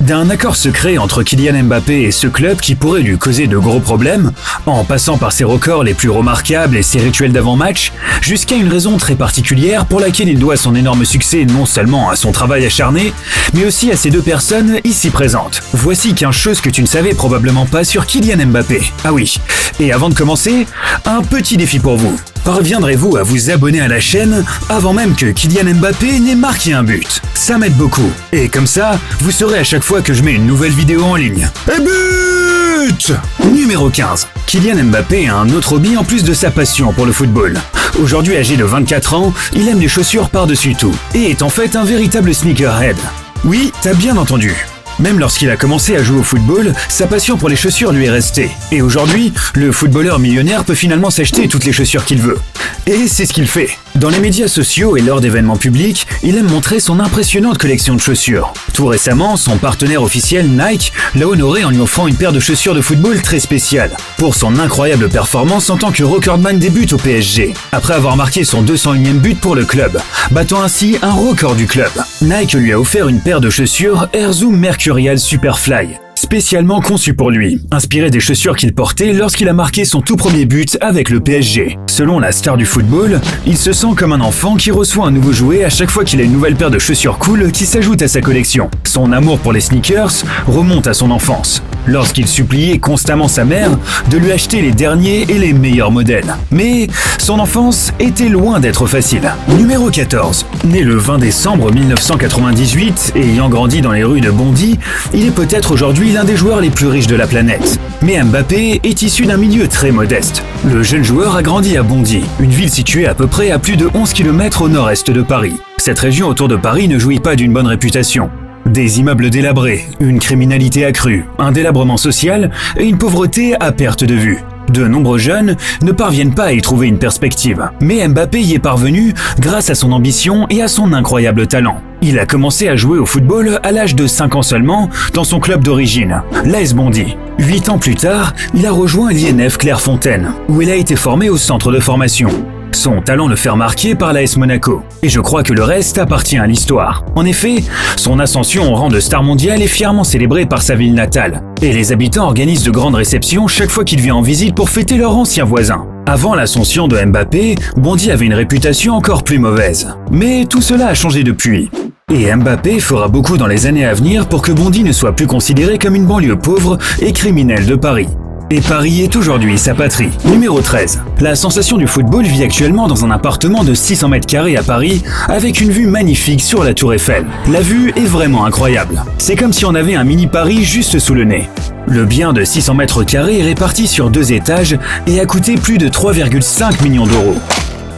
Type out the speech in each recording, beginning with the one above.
D'un accord secret entre Kylian Mbappé et ce club qui pourrait lui causer de gros problèmes, en passant par ses records les plus remarquables et ses rituels d'avant-match, jusqu'à une raison très particulière pour laquelle il doit son énorme succès non seulement à son travail acharné, mais aussi à ces deux personnes ici présentes. Voici 15 choses que tu ne savais probablement pas sur Kylian Mbappé. Ah oui, et avant de commencer, un petit défi pour vous. Parviendrez-vous à vous abonner à la chaîne avant même que Kylian Mbappé n'ait marqué un but? Ça m'aide beaucoup. Et comme ça, vous saurez à chaque fois que je mets une nouvelle vidéo en ligne. Et but! Numéro 15. Kylian Mbappé a un autre hobby en plus de sa passion pour le football. Aujourd'hui âgé de 24 ans, il aime les chaussures par-dessus tout et est en fait un véritable sneakerhead. Oui, t'as bien entendu. Même lorsqu'il a commencé à jouer au football, sa passion pour les chaussures lui est restée. Et aujourd'hui, le footballeur millionnaire peut finalement s'acheter toutes les chaussures qu'il veut. Et c'est ce qu'il fait. Dans les médias sociaux et lors d'événements publics, il aime montrer son impressionnante collection de chaussures. Tout récemment, son partenaire officiel Nike l'a honoré en lui offrant une paire de chaussures de football très spéciale, pour son incroyable performance en tant que recordman des buts au PSG, après avoir marqué son 201e but pour le club, battant ainsi un record du club. Nike lui a offert une paire de chaussures Air Zoom Mercurial Superfly, spécialement conçu pour lui, inspiré des chaussures qu'il portait lorsqu'il a marqué son tout premier but avec le PSG. Selon la star du football, il se sent comme un enfant qui reçoit un nouveau jouet à chaque fois qu'il a une nouvelle paire de chaussures cool qui s'ajoute à sa collection. Son amour pour les sneakers remonte à son enfance, lorsqu'il suppliait constamment sa mère de lui acheter les derniers et les meilleurs modèles. Mais son enfance était loin d'être facile. Numéro 14. Né le 20 décembre 1998 et ayant grandi dans les rues de Bondy, il est peut-être aujourd'hui l'un des joueurs les plus riches de la planète. Mais Mbappé est issu d'un milieu très modeste. Le jeune joueur a grandi à Bondy, une ville située à peu près à plus de 11 km au nord-est de Paris. Cette région autour de Paris ne jouit pas d'une bonne réputation. Des immeubles délabrés, une criminalité accrue, un délabrement social et une pauvreté à perte de vue. De nombreux jeunes ne parviennent pas à y trouver une perspective. Mais Mbappé y est parvenu grâce à son ambition et à son incroyable talent. Il a commencé à jouer au football à l'âge de 5 ans seulement dans son club d'origine, l'AS Bondy. 8 ans plus tard, il a rejoint l'INF Clairefontaine, où il a été formé au centre de formation. Son talent le fait remarquer par l'AS Monaco, et je crois que le reste appartient à l'histoire. En effet, son ascension au rang de star mondial est fièrement célébrée par sa ville natale, et les habitants organisent de grandes réceptions chaque fois qu'il vient en visite pour fêter leur ancien voisin. Avant l'ascension de Mbappé, Bondy avait une réputation encore plus mauvaise. Mais tout cela a changé depuis. Et Mbappé fera beaucoup dans les années à venir pour que Bondy ne soit plus considéré comme une banlieue pauvre et criminelle de Paris. Et Paris est aujourd'hui sa patrie. Numéro 13. La sensation du football vit actuellement dans un appartement de 600 mètres carrés à Paris avec une vue magnifique sur la Tour Eiffel. La vue est vraiment incroyable. C'est comme si on avait un mini Paris juste sous le nez. Le bien de 600 mètres carrés est réparti sur 2 étages et a coûté plus de 3,5 millions d'euros.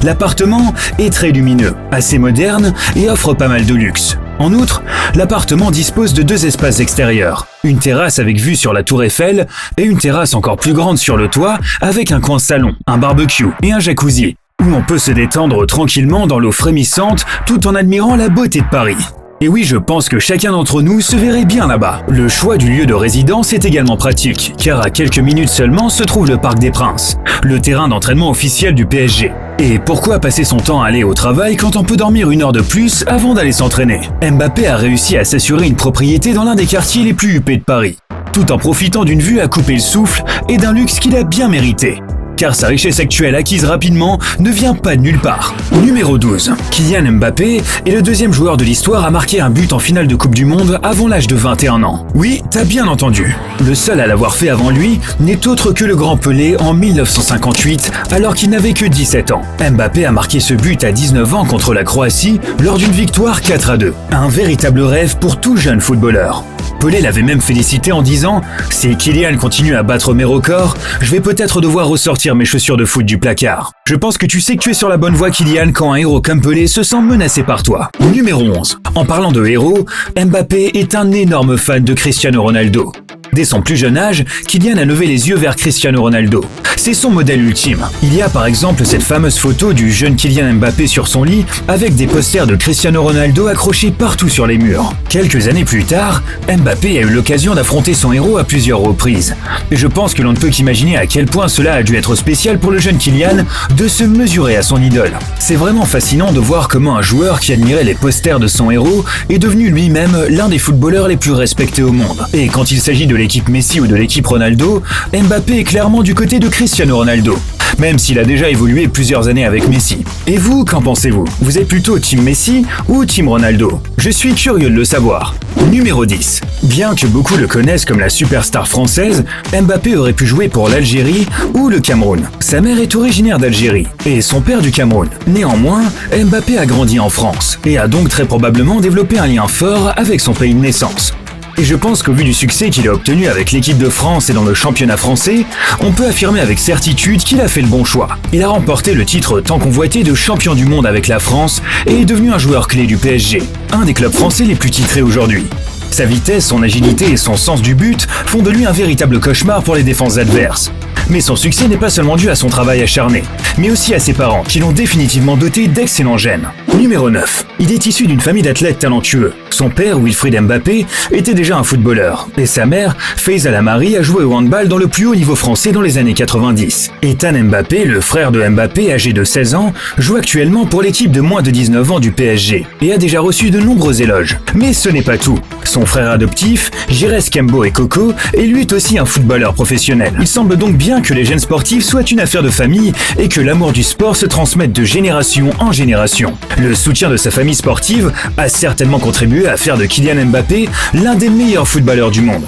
L'appartement est très lumineux, assez moderne et offre pas mal de luxe. En outre, l'appartement dispose de 2 espaces extérieurs, une terrasse avec vue sur la Tour Eiffel et une terrasse encore plus grande sur le toit avec un coin salon, un barbecue et un jacuzzi, où on peut se détendre tranquillement dans l'eau frémissante tout en admirant la beauté de Paris. Et oui, je pense que chacun d'entre nous se verrait bien là-bas. Le choix du lieu de résidence est également pratique, car à quelques minutes seulement se trouve le Parc des Princes, le terrain d'entraînement officiel du PSG. Et pourquoi passer son temps à aller au travail quand on peut dormir 1 heure de plus avant d'aller s'entraîner? Mbappé a réussi à s'assurer une propriété dans l'un des quartiers les plus huppés de Paris, tout en profitant d'une vue à couper le souffle et d'un luxe qu'il a bien mérité. Car sa richesse actuelle acquise rapidement ne vient pas de nulle part. Numéro 12. Kylian Mbappé est le 2e joueur de l'histoire à marquer un but en finale de Coupe du Monde avant l'âge de 21 ans. Oui, t'as bien entendu. Le seul à l'avoir fait avant lui n'est autre que le grand Pelé en 1958, alors qu'il n'avait que 17 ans. Mbappé a marqué ce but à 19 ans contre la Croatie lors d'une victoire 4-2. Un véritable rêve pour tout jeune footballeur. Pelé l'avait même félicité en disant « Si Kylian continue à battre mes records, je vais peut-être devoir ressortir mes chaussures de foot du placard. Je pense que tu sais que tu es sur la bonne voie, Kylian, quand un héros comme Pelé se sent menacé par toi. » Numéro 11. En parlant de héros, Mbappé est un énorme fan de Cristiano Ronaldo. Dès son plus jeune âge, Kylian a levé les yeux vers Cristiano Ronaldo. C'est son modèle ultime. Il y a par exemple cette fameuse photo du jeune Kylian Mbappé sur son lit avec des posters de Cristiano Ronaldo accrochés partout sur les murs. Quelques années plus tard, Mbappé a eu l'occasion d'affronter son héros à plusieurs reprises. Et je pense que l'on ne peut qu'imaginer à quel point cela a dû être spécial pour le jeune Kylian de se mesurer à son idole. C'est vraiment fascinant de voir comment un joueur qui admirait les posters de son héros est devenu lui-même l'un des footballeurs les plus respectés au monde. Et quand il s'agit de l'équipe Messi ou de l'équipe Ronaldo, Mbappé est clairement du côté de Cristiano Ronaldo, même s'il a déjà évolué plusieurs années avec Messi. Et vous, qu'en pensez-vous? Vous êtes plutôt team Messi ou team Ronaldo? Je suis curieux de le savoir. Numéro 10. Bien que beaucoup le connaissent comme la superstar française, Mbappé aurait pu jouer pour l'Algérie ou le Cameroun. Sa mère est originaire d'Algérie et son père du Cameroun. Néanmoins, Mbappé a grandi en France et a donc très probablement développé un lien fort avec son pays de naissance. Et je pense qu'au vu du succès qu'il a obtenu avec l'équipe de France et dans le championnat français, on peut affirmer avec certitude qu'il a fait le bon choix. Il a remporté le titre tant convoité de champion du monde avec la France et est devenu un joueur clé du PSG, un des clubs français les plus titrés aujourd'hui. Sa vitesse, son agilité et son sens du but font de lui un véritable cauchemar pour les défenses adverses. Mais son succès n'est pas seulement dû à son travail acharné, mais aussi à ses parents qui l'ont définitivement doté d'excellents gènes. Numéro 9. Il est issu d'une famille d'athlètes talentueux. Son père, Wilfried Mbappé, était déjà un footballeur, et sa mère, Faiza Lamari, a joué au handball dans le plus haut niveau français dans les années 90. Ethan Mbappé, le frère de Mbappé, âgé de 16 ans, joue actuellement pour l'équipe de moins de 19 ans du PSG, et a déjà reçu de nombreux éloges. Mais ce n'est pas tout. Son frère adoptif, Jires Kembo Ekoko, est lui aussi un footballeur professionnel. Il semble donc bien que les gènes sportifs soient une affaire de famille et que l'amour du sport se transmette de génération en génération. Le soutien de sa famille sportive a certainement contribué à faire de Kylian Mbappé l'un des meilleurs footballeurs du monde.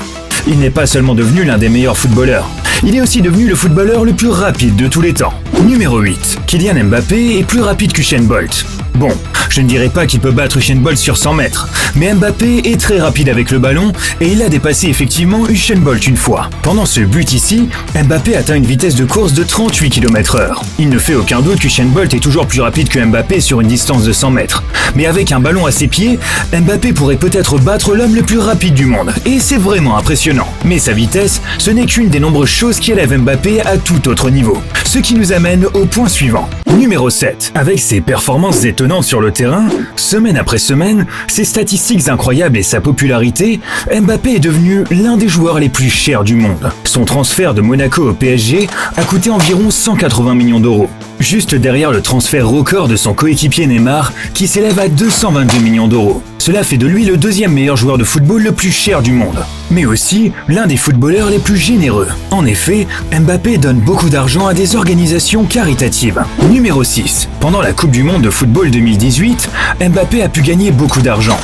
Il n'est pas seulement devenu l'un des meilleurs footballeurs, il est aussi devenu le footballeur le plus rapide de tous les temps. Numéro 8. Kylian Mbappé est plus rapide qu'Usain Bolt. Bon, je ne dirais pas qu'il peut battre Usain Bolt sur 100 mètres, mais Mbappé est très rapide avec le ballon et il a dépassé effectivement Usain Bolt une fois. Pendant ce but ici, Mbappé atteint une vitesse de course de 38 km/h. Il ne fait aucun doute qu'Usain Bolt est toujours plus rapide que Mbappé sur une distance de 100 mètres. Mais avec un ballon à ses pieds, Mbappé pourrait peut-être battre l'homme le plus rapide du monde. Et c'est vraiment impressionnant. Mais sa vitesse, ce n'est qu'une des nombreuses choses qui élèvent Mbappé à tout autre niveau. Ce qui nous amène au point suivant. Numéro 7. Avec ses performances étonnantes sur le terrain, semaine après semaine, ses statistiques incroyables et sa popularité, Mbappé est devenu l'un des joueurs les plus chers du monde. Son transfert de Monaco au PSG a coûté environ 180 millions d'euros. Juste derrière le transfert record de son coéquipier Neymar, qui s'élève à 222 millions d'euros. Cela fait de lui le deuxième meilleur joueur de football le plus cher du monde, mais aussi l'un des footballeurs les plus généreux. En effet, Mbappé donne beaucoup d'argent à des organisations caritatives. Numéro 6. Pendant la Coupe du Monde de football 2018, Mbappé a pu gagner beaucoup d'argent.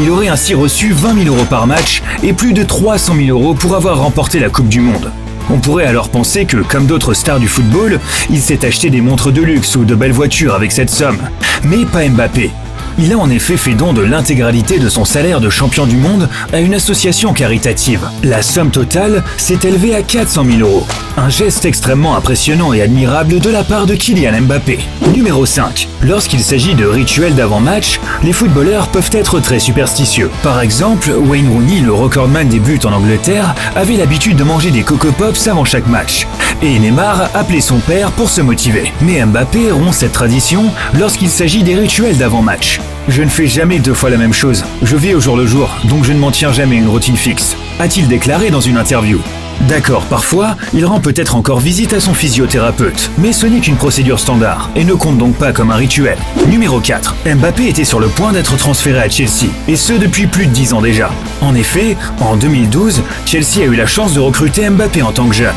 Il aurait ainsi reçu 20 000 euros par match et plus de 300 000 euros pour avoir remporté la Coupe du Monde. On pourrait alors penser que, comme d'autres stars du football, il s'est acheté des montres de luxe ou de belles voitures avec cette somme. Mais pas Mbappé. Il a en effet fait don de l'intégralité de son salaire de champion du monde à une association caritative. La somme totale s'est élevée à 400 000 euros. Un geste extrêmement impressionnant et admirable de la part de Kylian Mbappé. Numéro 5. Lorsqu'il s'agit de rituels d'avant-match, les footballeurs peuvent être très superstitieux. Par exemple, Wayne Rooney, le recordman des buts en Angleterre, avait l'habitude de manger des Coco Pops avant chaque match. Et Neymar appelait son père pour se motiver. Mais Mbappé rompt cette tradition lorsqu'il s'agit des rituels d'avant-match. Je ne fais jamais deux fois la même chose. Je vis au jour le jour, donc je ne m'en tiens jamais une routine fixe, a-t-il déclaré dans une interview. D'accord, parfois, il rend peut-être encore visite à son physiothérapeute, mais ce n'est qu'une procédure standard, et ne compte donc pas comme un rituel. Numéro 4. Mbappé était sur le point d'être transféré à Chelsea, et ce depuis plus de 10 ans déjà. En effet, en 2012, Chelsea a eu la chance de recruter Mbappé en tant que jeune.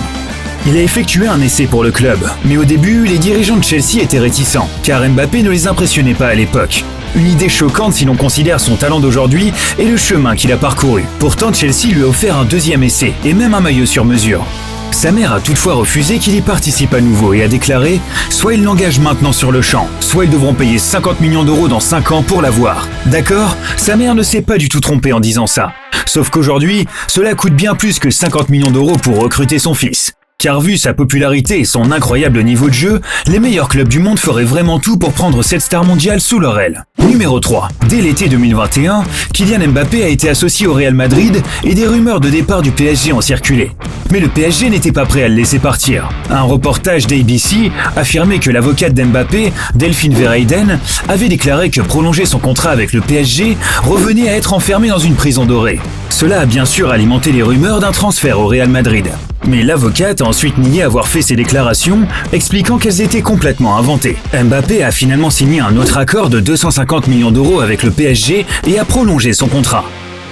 Il a effectué un essai pour le club, mais au début, les dirigeants de Chelsea étaient réticents, car Mbappé ne les impressionnait pas à l'époque. Une idée choquante si l'on considère son talent d'aujourd'hui et le chemin qu'il a parcouru. Pourtant, Chelsea lui a offert un deuxième essai, et même un maillot sur mesure. Sa mère a toutefois refusé qu'il y participe à nouveau et a déclaré « Soit ils l'engagent maintenant sur le champ, soit ils devront payer 50 millions d'euros dans 5 ans pour l'avoir. » D'accord ? Sa mère ne s'est pas du tout trompée en disant ça. Sauf qu'aujourd'hui, cela coûte bien plus que 50 millions d'euros pour recruter son fils. Car vu sa popularité et son incroyable niveau de jeu, les meilleurs clubs du monde feraient vraiment tout pour prendre cette star mondiale sous leur aile. Numéro 3. Dès l'été 2021, Kylian Mbappé a été associé au Real Madrid et des rumeurs de départ du PSG ont circulé. Mais le PSG n'était pas prêt à le laisser partir. Un reportage d'ABC affirmait que l'avocate d'Mbappé, Delphine Verheyden, avait déclaré que prolonger son contrat avec le PSG revenait à être enfermé dans une prison dorée. Cela a bien sûr alimenté les rumeurs d'un transfert au Real Madrid. Mais l'avocate a ensuite nié avoir fait ces déclarations, expliquant qu'elles étaient complètement inventées. Mbappé a finalement signé un autre accord de 250 millions d'euros avec le PSG et a prolongé son contrat.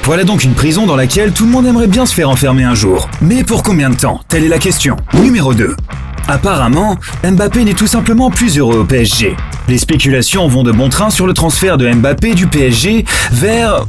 Voilà donc une prison dans laquelle tout le monde aimerait bien se faire enfermer un jour. Mais pour combien de temps? Telle est la question. Numéro 2. Apparemment, Mbappé n'est tout simplement plus heureux au PSG. Les spéculations vont de bon train sur le transfert de Mbappé du PSG vers...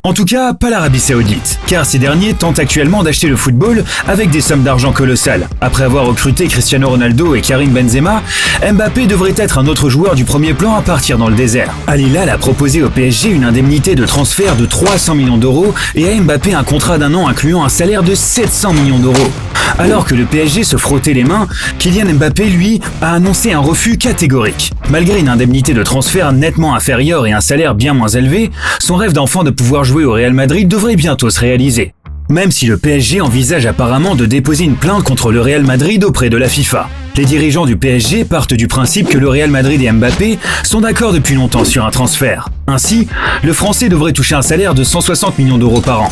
en tout cas pas l'Arabie Saoudite, car ces derniers tentent actuellement d'acheter le football avec des sommes d'argent colossales. Après avoir recruté Cristiano Ronaldo et Karim Benzema, Mbappé devrait être un autre joueur du premier plan à partir dans le désert. Al Hilal a proposé au PSG une indemnité de transfert de 300 millions d'euros et à Mbappé un contrat d'un an incluant un salaire de 700 millions d'euros. Alors que le PSG se frottait les mains, Kylian Mbappé, lui, a annoncé un refus catégorique. Malgré une indemnité de transfert nettement inférieure et un salaire bien moins élevé, son rêve d'enfant de pouvoir jouer au Real Madrid devrait bientôt se réaliser. Même si le PSG envisage apparemment de déposer une plainte contre le Real Madrid auprès de la FIFA. Les dirigeants du PSG partent du principe que le Real Madrid et Mbappé sont d'accord depuis longtemps sur un transfert. Ainsi, le Français devrait toucher un salaire de 160 millions d'euros par an.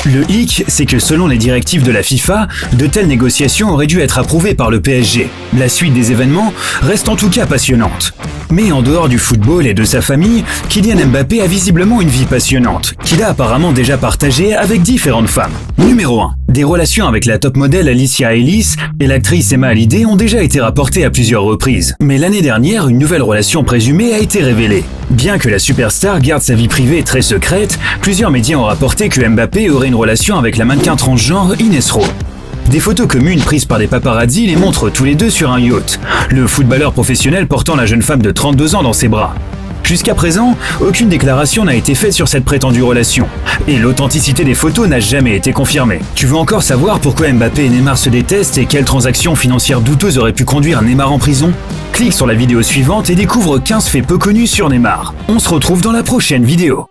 Le hic, c'est que selon les directives de la FIFA, de telles négociations auraient dû être approuvées par le PSG. La suite des événements reste en tout cas passionnante. Mais en dehors du football et de sa famille, Kylian Mbappé a visiblement une vie passionnante, qu'il a apparemment déjà partagée avec différentes femmes. Numéro 1. Des relations avec la top modèle Alicia Ellis et l'actrice Emma Hallyday ont déjà été rapportées à plusieurs reprises. Mais l'année dernière, une nouvelle relation présumée a été révélée. Bien que la superstar garde sa vie privée très secrète, plusieurs médias ont rapporté que Mbappé aurait une relation avec la mannequin transgenre Ines Rowe. Des photos communes prises par des paparazzi les montrent tous les deux sur un yacht, le footballeur professionnel portant la jeune femme de 32 ans dans ses bras. Jusqu'à présent, aucune déclaration n'a été faite sur cette prétendue relation, et l'authenticité des photos n'a jamais été confirmée. Tu veux encore savoir pourquoi Mbappé et Neymar se détestent et quelles transactions financières douteuses auraient pu conduire Neymar en prison? Clique sur la vidéo suivante et découvre 15 faits peu connus sur Neymar. On se retrouve dans la prochaine vidéo.